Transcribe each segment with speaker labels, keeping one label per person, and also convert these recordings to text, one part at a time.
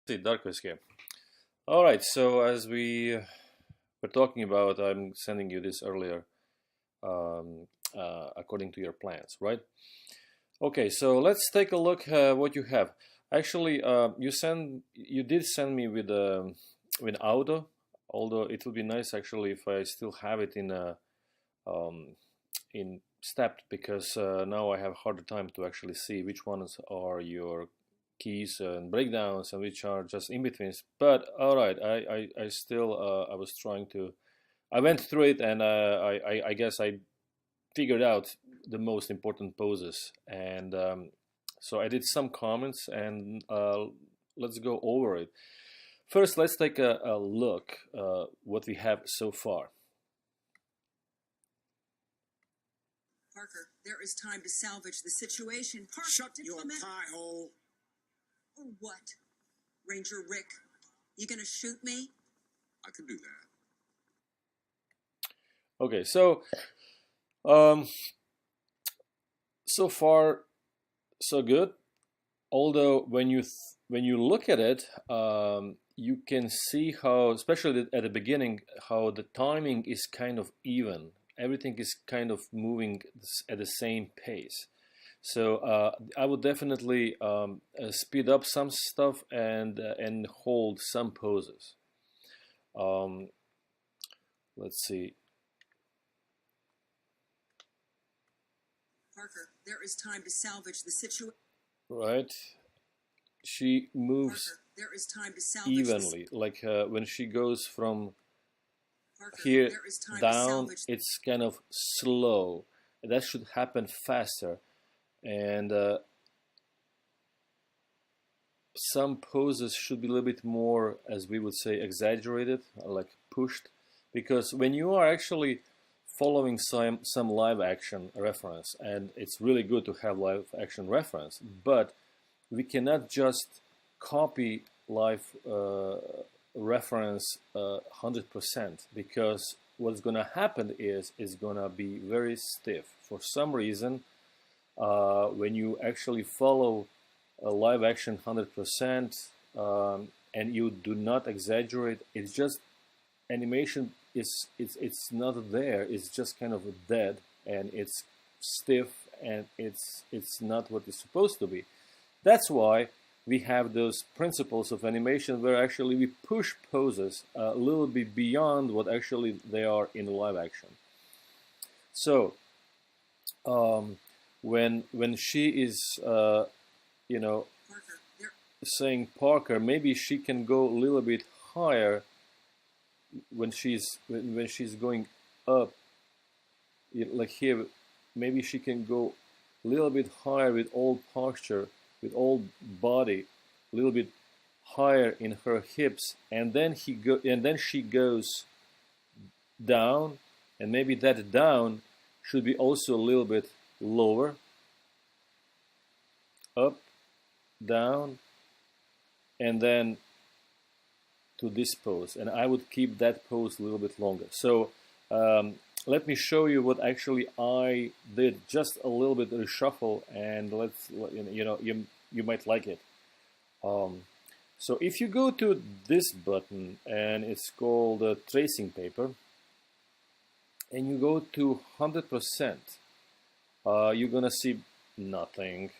Speaker 1: See, Darkness here. All right, so as we were talking about, I'm sending you this earlier, according to your plans, right? Okay, so let's take a look what you have. Actually, you did send me with auto, although it would be nice actually if I still have it um, in stepped, because now I have a harder time to actually see which ones are your keys and breakdowns and which are just in betweens. But all right, I still I was trying to. I went through it, and I guess I figured out the most important poses, and so I did some comments, and let's go over it. First, let's take a look what we have so far.
Speaker 2: Parker, there is time to salvage the situation. Parker,
Speaker 3: Shut your pie hole.
Speaker 2: Oh, what? Ranger Rick, you gonna shoot me?
Speaker 3: I can do that.
Speaker 1: Okay, so so far so good. Although when you look at it, you can see how, especially at the beginning, how the timing is kind of even. Everything is kind of moving at the same pace. So I would definitely speed up some stuff and hold some poses. Let's see.
Speaker 2: Parker, there is time to salvage the situation.
Speaker 1: Right. She moves
Speaker 2: Parker, there is time to salvage
Speaker 1: evenly, like when she goes from
Speaker 2: Parker,
Speaker 1: here
Speaker 2: there is time to
Speaker 1: down,
Speaker 2: salvage.
Speaker 1: it's kind of slow. That should happen faster. And some poses should be a little bit more, as we would say, exaggerated, like pushed, because when you are actually following some live action reference, and it's really good to have live action reference, but we cannot just copy live reference 100%, because what's going to happen is it's going to be very stiff. For some reason, when you actually follow a live action 100%, and you do not exaggerate, it's just animation it's not there. It's just kind of dead, and it's stiff, and it's not what it's supposed to be. That's why we have those principles of animation where actually we push poses a little bit beyond what actually they are in live action. So when she is you know,
Speaker 2: Parker,
Speaker 1: saying Parker, maybe she can go a little bit higher when she's going up, like here. Maybe she can go a little bit higher with old posture, with old body, a little bit higher in her hips, and then she goes down, and maybe that down should be also a little bit lower, up, down, and then to this pose, and I would keep that pose a little bit longer. So let me show you what actually I did. Just a little bit reshuffle, and you might like it. So if you go to this button, and it's called tracing paper, and you go to 100%, you're gonna see nothing,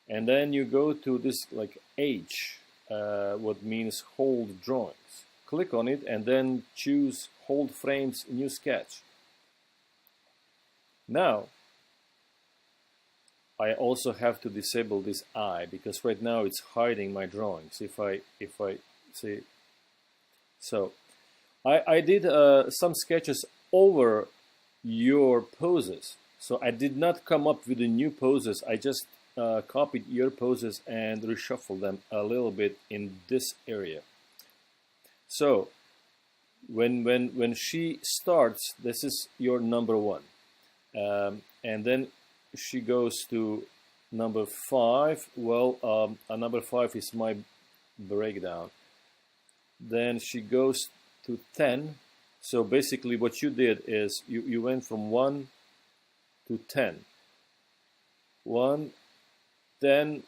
Speaker 1: and then you go to this like H. What means hold drawings. Click on it and then choose hold frames new sketch. Now I also have to disable this eye, because right now it's hiding my drawings. If I see, so I did some sketches over your poses, so I did not come up with the new poses. I just copied your poses and reshuffle them a little bit in this area. So when she starts, this is your number 1, and then she goes to number 5. Well, number 5 is my breakdown. Then she goes to 10. So basically what you did is you went from 1 to 10. 1, 10,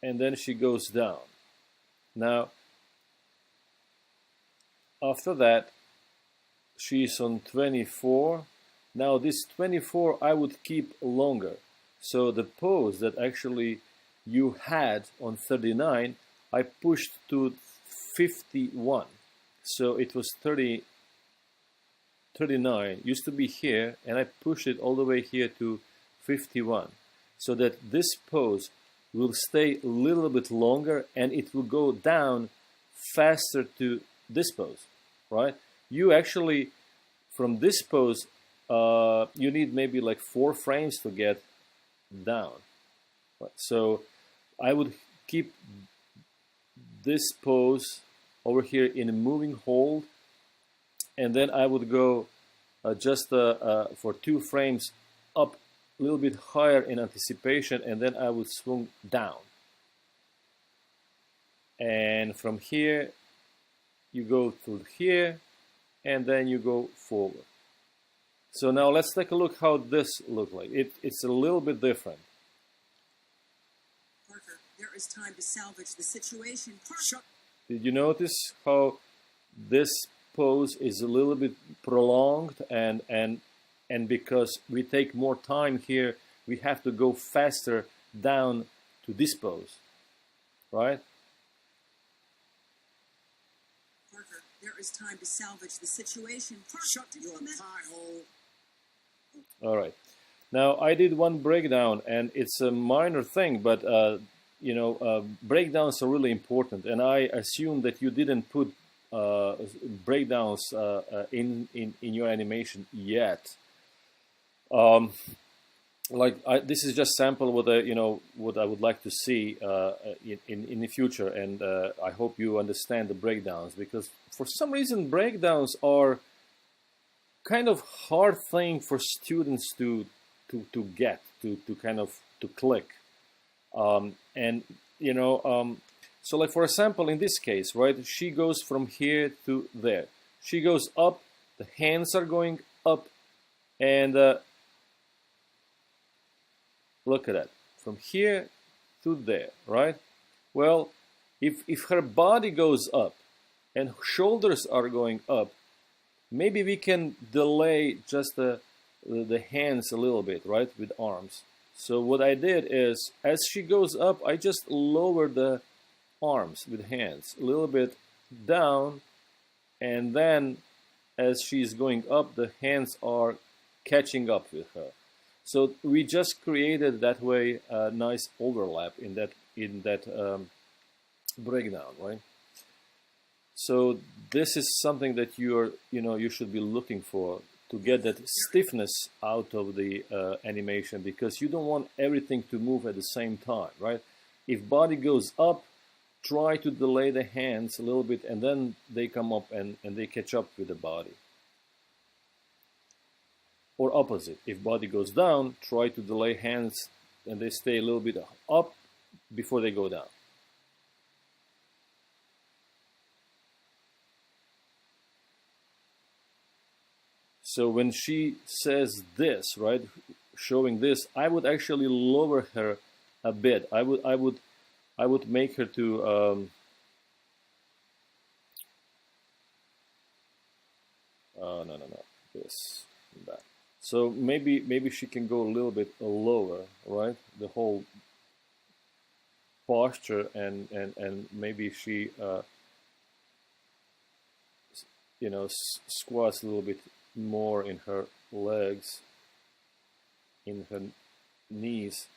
Speaker 1: and then she goes down. Now, after that, she's on 24. Now this 24 I would keep longer. So the pose that actually you had on 39, I pushed to 51. So it was 39, used to be here, and I pushed it all the way here to 51. So that this pose will stay a little bit longer and it will go down faster to this pose, right? You actually, from this pose, you need maybe like 4 frames to get down. So I would keep this pose over here in a moving hold, and then I would go just for 2 frames up a little bit higher in anticipation, and then I would swing down. And from here, you go through here, and then you go forward. So now let's take a look how this looks like. It's a little bit different.
Speaker 2: Parker, there is time to salvage the situation. Parker.
Speaker 1: Did you notice how this pose is a little bit prolonged, and because we take more time here, we have to go faster down to this pose, right?
Speaker 2: Parker, there is time to salvage the situation. Parker,
Speaker 3: Shut your pie hole.
Speaker 1: All right. Now I did one breakdown, and it's a minor thing, but you know, breakdowns are really important, and I assume that you didn't put breakdowns in your animation yet. This is just sample what I would like to see in the future, and I hope you understand the breakdowns, because for some reason breakdowns are kind of hard thing for students to get to click, and you know, so like for example in this case, right, she goes from here to there, she goes up, the hands are going up, and look at that, from here to there, right? Well, if her body goes up and shoulders are going up, maybe we can delay just the hands a little bit, right, with arms. So what I did is, as she goes up, I just lower the arms with hands a little bit down, and then as she's going up, the hands are catching up with her. So we just created that way a nice overlap in that breakdown, right? So this is something that you should be looking for, to get that stiffness out of the animation, because you don't want everything to move at the same time, right? If body goes up, try to delay the hands a little bit, and then they come up and they catch up with the body. Or opposite, if body goes down, try to delay hands and they stay a little bit up before they go down. So when she says this, right, showing this, I would actually lower her a bit. I would make her to no, this and that. So maybe she can go a little bit lower, right? The whole posture, and maybe she squats a little bit more in her legs, in her knees,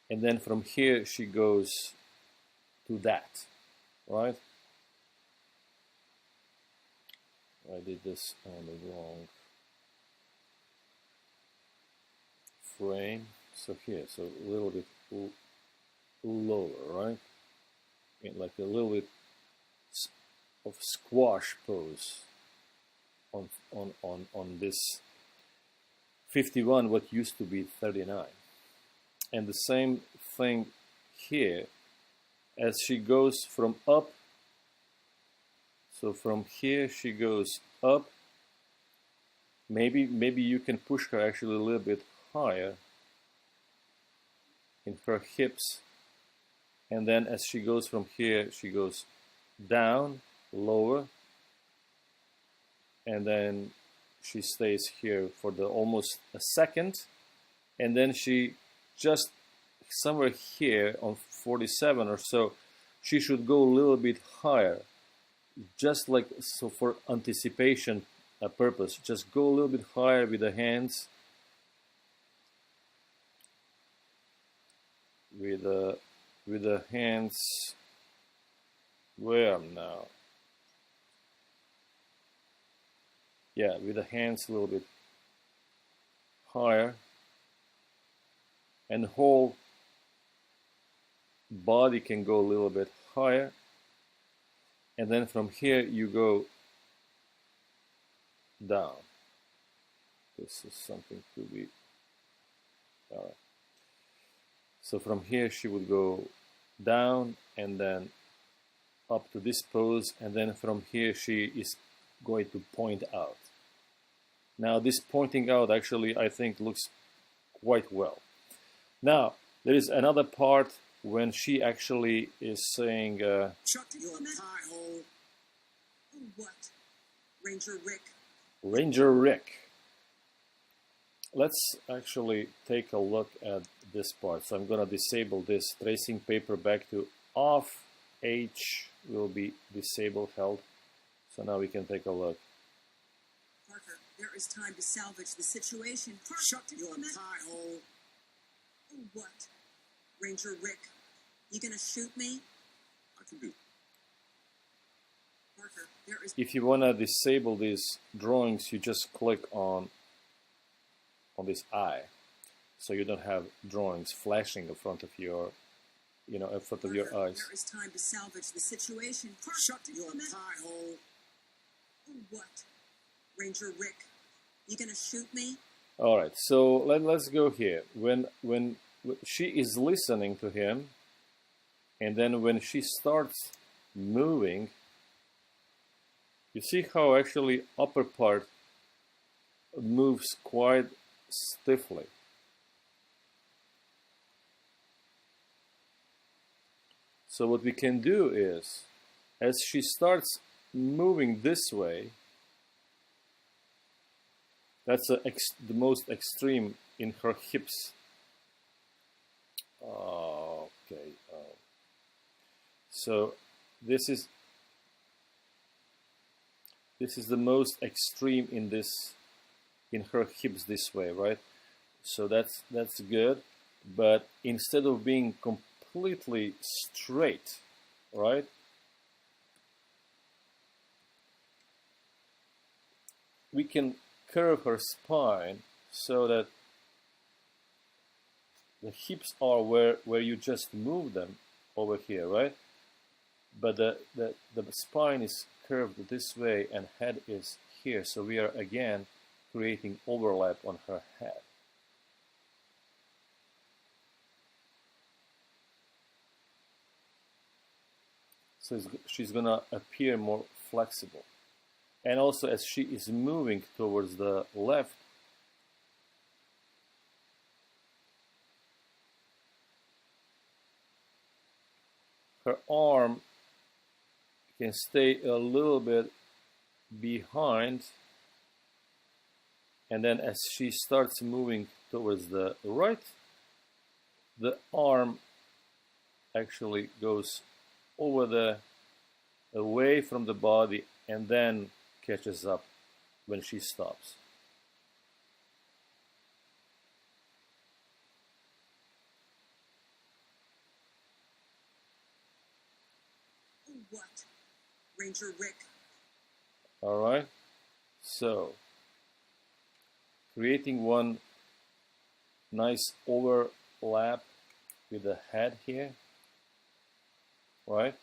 Speaker 1: and then from here she goes to that, right? I did this on the wrong frame. So here, so a little bit lower, right? And like a little bit of squash pose on this 51, what used to be 39. And the same thing here, as she goes from up. So from here she goes up. Maybe you can push her actually a little bit higher in her hips, and then as she goes from here, she goes down, lower, and then she stays here for the almost a second, and then she just somewhere here on 47 or so, she should go a little bit higher, just like so for anticipation purpose. Just go a little bit higher with the hands, with the hands. Where now? Yeah, with the hands a little bit higher, and the whole body can go a little bit higher, and then from here you go down. This is something to be all right. So from here she would go down and then up to this pose, and then from here she is going to point out. Now this pointing out actually I think looks quite well. Now there is another part when she actually is saying
Speaker 3: Shut your pie hole.
Speaker 2: What? Ranger Rick.
Speaker 1: Ranger Rick. Let's actually take a look at this part. So I'm going to disable this tracing paper back to off. H will be disabled, held. So now we can take a look.
Speaker 2: Parker, there is time to salvage the situation. Parker,
Speaker 3: Shut your pie hole.
Speaker 2: What? Ranger Rick, you gonna shoot me?
Speaker 3: I can do that.
Speaker 2: Parker, there is...
Speaker 1: If you want to disable these drawings, you just click on this eye, so you don't have drawings flashing in front of your, in front of your
Speaker 2: Parker,
Speaker 1: eyes.
Speaker 2: there is time to salvage the situation. Parker,
Speaker 3: Shut your pie hole.
Speaker 2: What? Ranger Rick, you gonna shoot me?
Speaker 1: All right, so let's go here. When she is listening to him, and then when she starts moving, you see how actually upper part moves quite stiffly. So what we can do is, as she starts moving this way, that's the most extreme in her hips. Okay. So this is the most extreme in her hips this way, right? So that's good. But instead of being completely straight, right? We can curve her spine so that the hips are where you just move them over here, right? But the spine is curved this way and head is here. So we are again creating overlap on her head. So she's gonna appear more flexible. And also as she is moving towards the left, her arm can stay a little bit behind, and then as she starts moving towards the right, the arm actually goes over away from the body and then catches up when she stops.
Speaker 2: What? Ranger Rick.
Speaker 1: All right. So creating one nice overlap with the head here, right?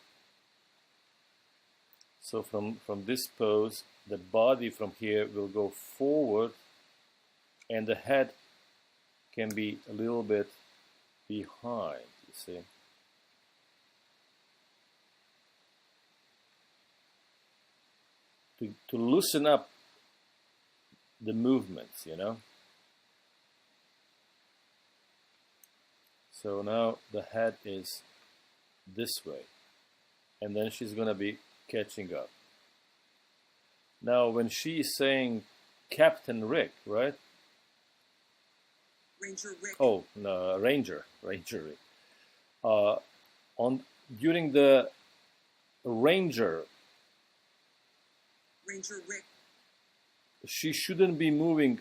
Speaker 1: So from this pose, the body from here will go forward and the head can be a little bit behind, you see. To loosen up the movements, So now the head is this way, and then she's gonna be catching up. Now when she's saying Captain Rick, right?
Speaker 2: Ranger Rick.
Speaker 1: Oh no, Ranger Rick. During the Ranger,
Speaker 2: Rick.
Speaker 1: she shouldn't be moving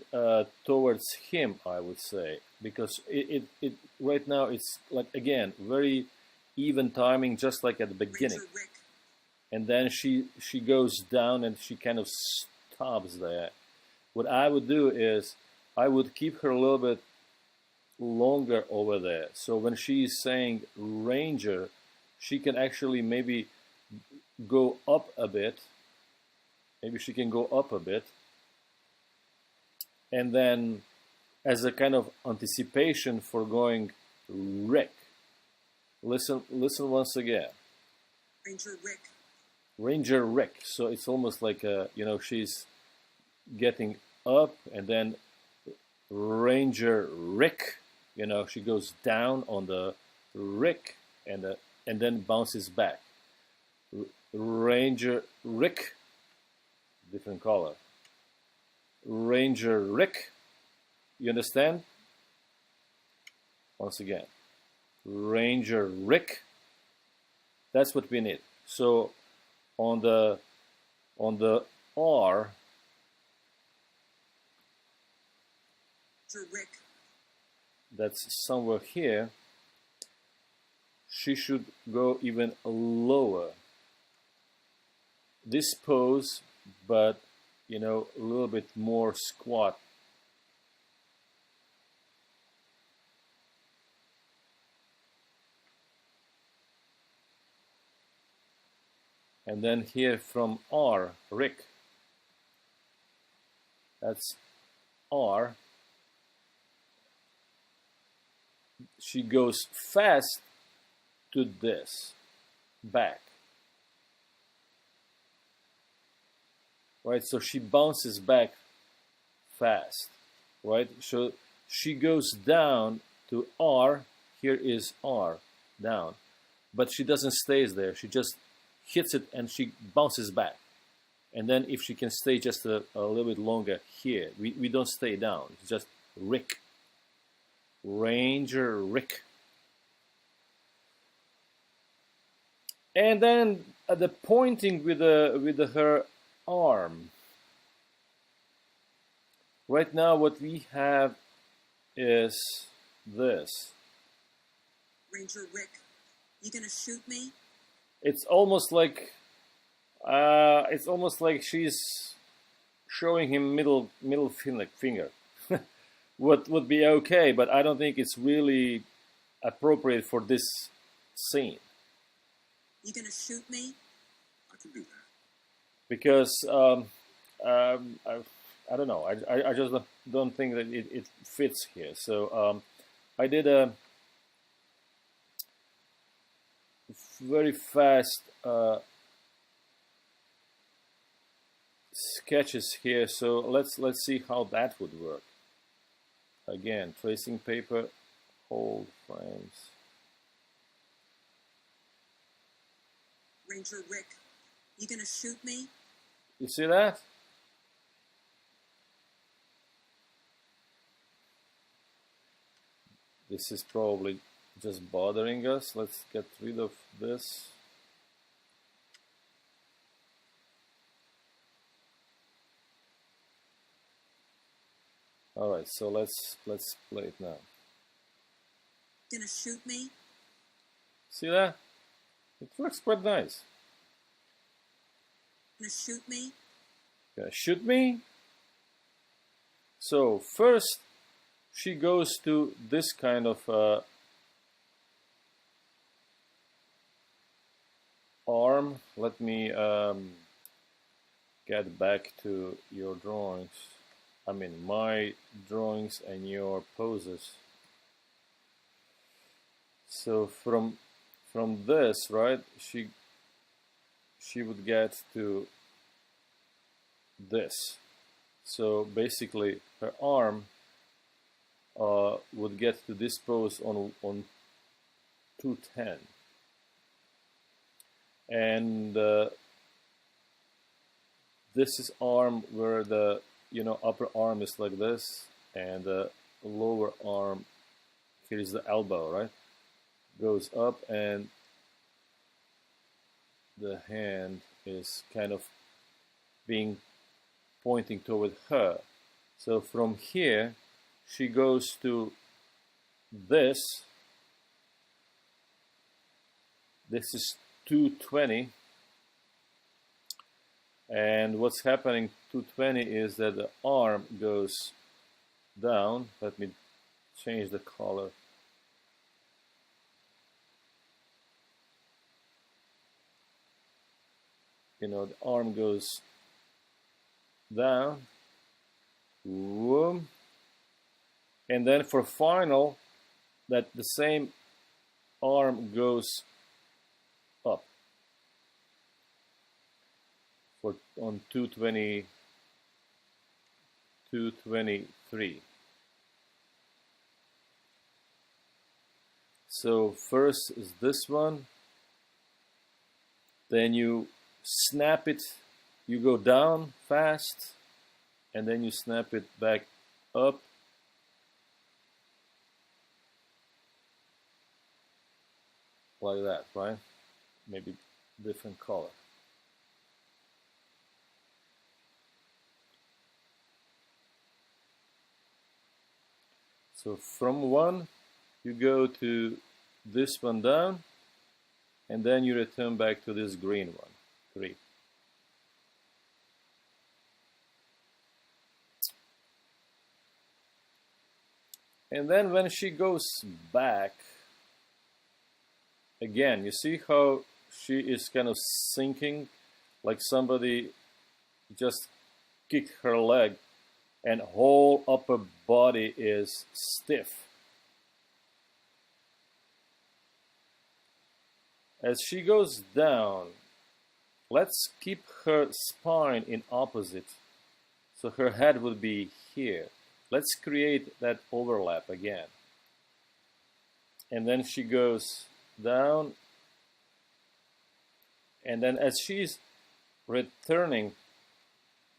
Speaker 1: towards him, I would say, because it right now it's like, again, very even timing, just like at the beginning.
Speaker 2: Ranger Rick.
Speaker 1: And then she goes down and she kind of stops there. What I would do is I would keep her a little bit longer over there. So when she's saying Ranger, she can actually maybe go up a bit. Maybe she can go up a bit. And then as a kind of anticipation for going Rick. Listen once again.
Speaker 2: Ranger Rick.
Speaker 1: Ranger Rick. So it's almost like she's getting up, and then Ranger Rick. She goes down on the Rick and then bounces back. Ranger Rick, different color. Ranger Rick, you understand? Once again, Ranger Rick. That's what we need. So on the R,
Speaker 2: Rick.
Speaker 1: That's somewhere here, she should go even lower. This pose, but a little bit more squat. And then here from R, Rick. That's R. She goes fast to this, back. Right, so she bounces back fast, right? So she goes down to R, here is R, down. But she doesn't stay there, she just hits it and she bounces back. And then if she can stay just a little bit longer here, we don't stay down, it's just Rick. Ranger Rick. And then the pointing with her arm. Right now what we have is this.
Speaker 2: Ranger Rick, you gonna shoot me?
Speaker 1: It's almost like she's showing him middle finger. What would be okay, but I don't think it's really appropriate for this scene.
Speaker 2: You gonna shoot me?
Speaker 3: I can do that.
Speaker 1: Because I don't know. I just don't think that it fits here. So I did a very fast sketches here. So let's see how that would work. Again, tracing paper, hold frames.
Speaker 2: Ranger Rick, you gonna shoot me?
Speaker 1: You see that? This is probably just bothering us. Let's get rid of this. All right, so let's play it now.
Speaker 2: Gonna shoot me?
Speaker 1: See that? It works quite nice.
Speaker 2: Gonna shoot me?
Speaker 1: Gonna shoot me? So first, she goes to this kind of arm. Let me get back to your drawings. I mean, my drawings and your poses. So from this, right, she would get to this. So basically, her arm would get to this pose on 210. and this is arm where the upper arm is like this, and the lower arm here is the elbow, right? Goes up, and the hand is kind of being pointing toward her. So from here she goes to this. This is 220, and what's happening 220 is that the arm goes down. Let me change the color. The arm goes down, boom, and then for final, that the same arm goes up on 220, 223. So first is this one, then you snap it, you go down fast, and then you snap it back up. Like that, right? Maybe different color. So from one, you go to this one down, and then you return back to this green one, 3. And then when she goes back, again, you see how she is kind of sinking, like somebody just kicked her leg, and whole upper body is stiff. As she goes down, let's keep her spine in opposite, so her head would be here. Let's create that overlap again. And then she goes down, and then as she's returning,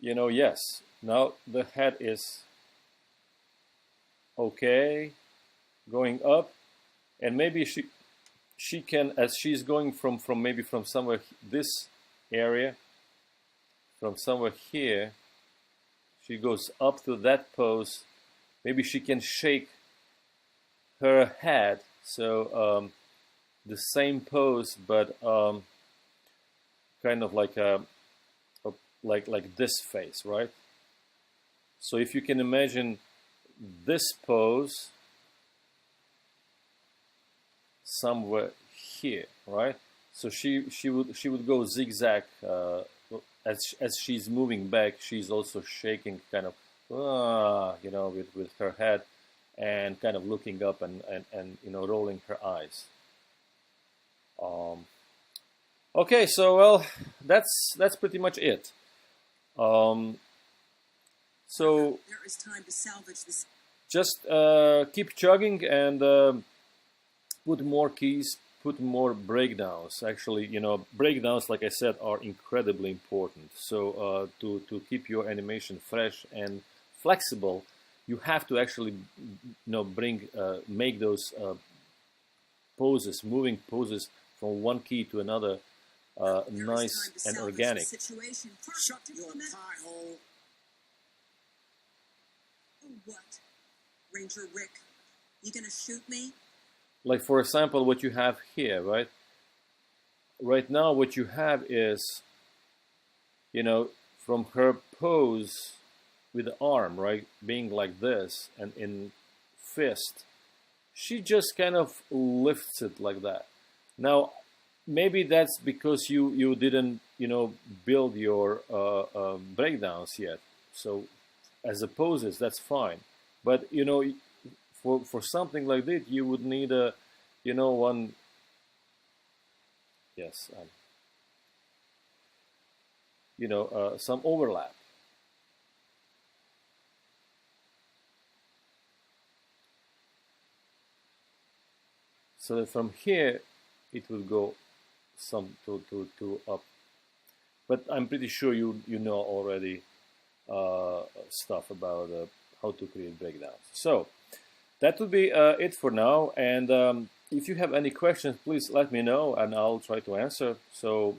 Speaker 1: yes, now the head is okay, going up, and maybe she can, as she's going from maybe from somewhere this area, from somewhere here, she goes up to that pose. Maybe she can shake her head, so the same pose, but kind of like like this face, right? So if you can imagine this pose somewhere here, right? So she would go zigzag as she's moving back. She's also shaking, kind of with her head, and kind of looking up and rolling her eyes. Okay, so well, that's pretty much it. So
Speaker 2: there is time to salvage this.
Speaker 1: Just keep chugging and put more keys, put more breakdowns. Actually, breakdowns, like I said, are incredibly important. So to keep your animation fresh and flexible, you have to actually make those poses, moving poses from one key to another, nice and organic.
Speaker 3: Shut your pie hole.
Speaker 2: What? Ranger Rick, you gonna shoot me?
Speaker 1: Like, for example, what you have here, right? Right now, what you have is, from her pose with the arm, right, being like this and in fist, she just kind of lifts it like that. Now, maybe that's because you didn't, build your breakdowns yet. So, as a poses, that's fine. But for something like this, you would need a, one. Yes. Some overlap. So that from here, it will go some but I'm pretty sure you know already stuff about how to create breakdowns. So that would be it for now. And if you have any questions, please let me know, and I'll try to answer. So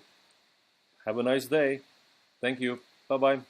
Speaker 1: have a nice day. Thank you. Bye-bye.